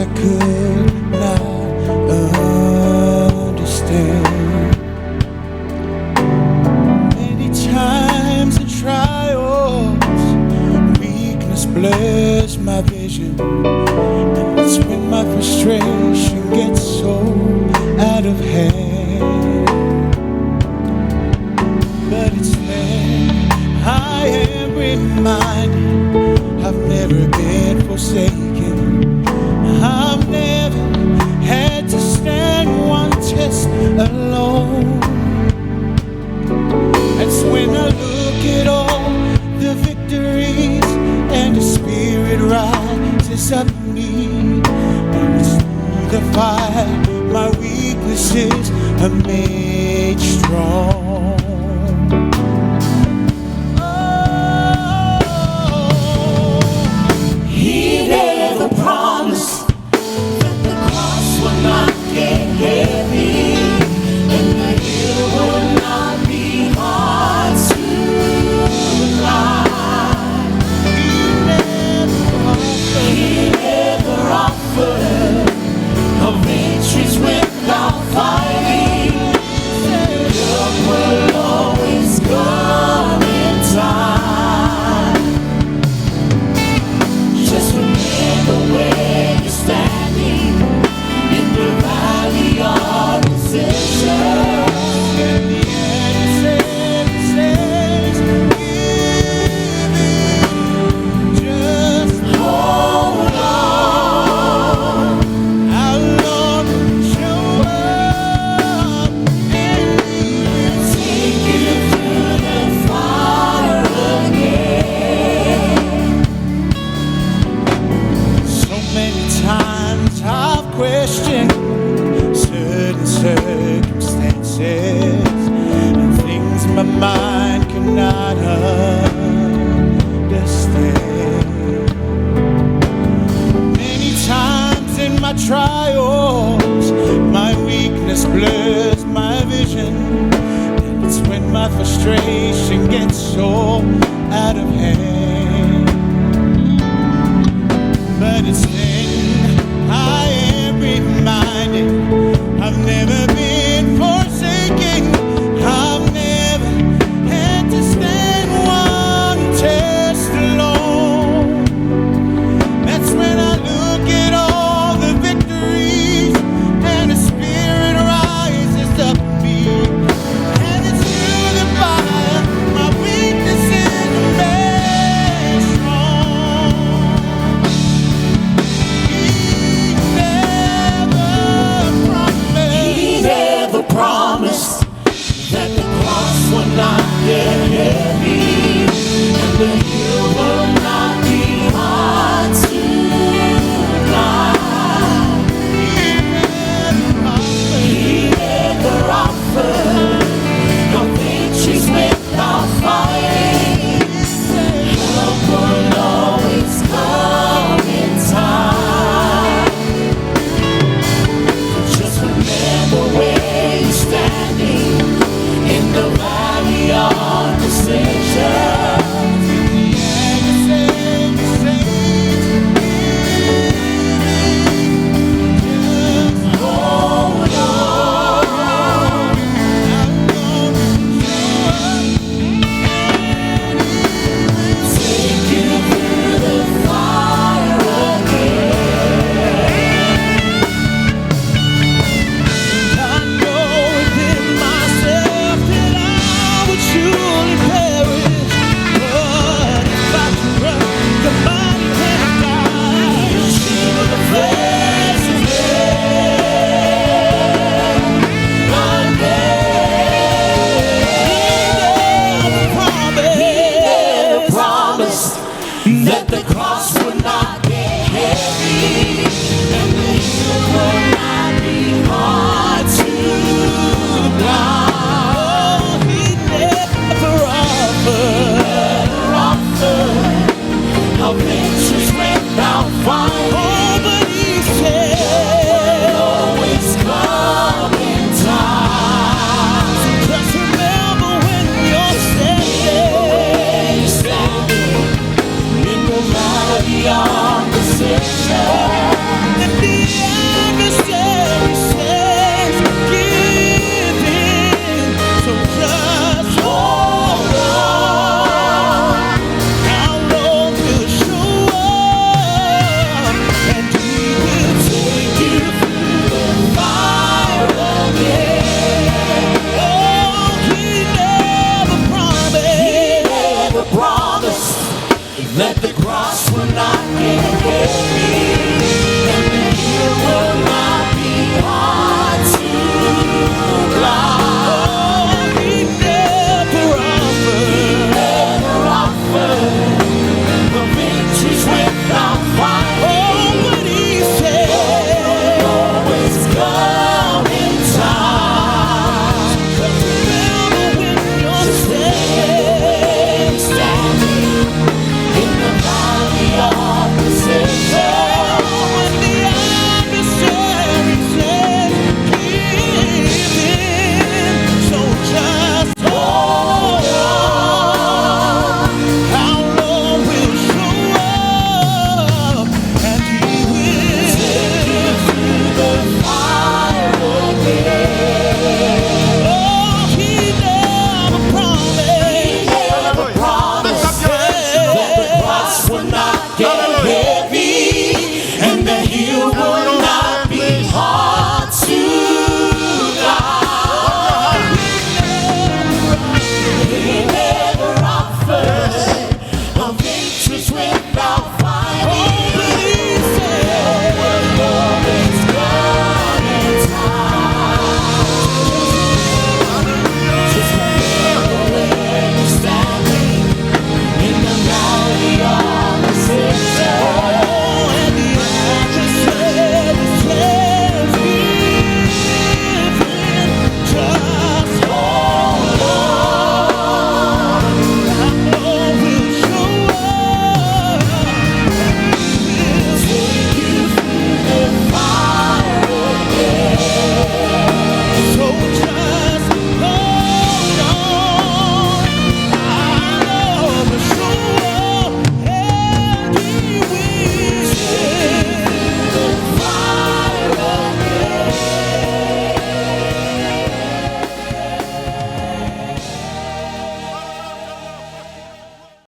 I could not understand. Many times in trials, weakness blurs my vision, and it's when my frustration gets so out of hand. But it's then I am reminded I've never been forsaken. I've never had to stand one test alone. That's when I look at all the victories and the Spirit rises up in me. And it's through the fire my weaknesses are made strong. He never promised that the cross would not get heavy and the hill would not be hard to climb. He never offered no victories without fighting. Help will always come in time. Just remember where you're standing in the valley of decision. Just hold on. our Lord will show up and He will Take you through the fire again. So many times I've questioned certain circumstances and things my mind cannot understand. Many times in my trials, my weakness blurs my vision, and it's when my frustration gets so out of hand. But it's then I am reminded I've never been forsaken. I've never had to stand one test alone. That's when I look at all the victories and the Spirit rises up in me. And it's through the fire my weaknesses are made strong. He never promised that the cross would not get heavy and the hill would not be hard to climb. He never offered no victories without fighting. Help will always come in time. Just remember where you're standing in the valley of decision. Hold on. Take you through the fire again. I know within myself that I would surely perish, but if I could run, the body can't die. To the place of one day. He never promised that the cross would not get heavy and the hill would not be hard to climb. He never offered No victories without fighting. but He said, Always come in time. just remember when you're standing In the valley of decision.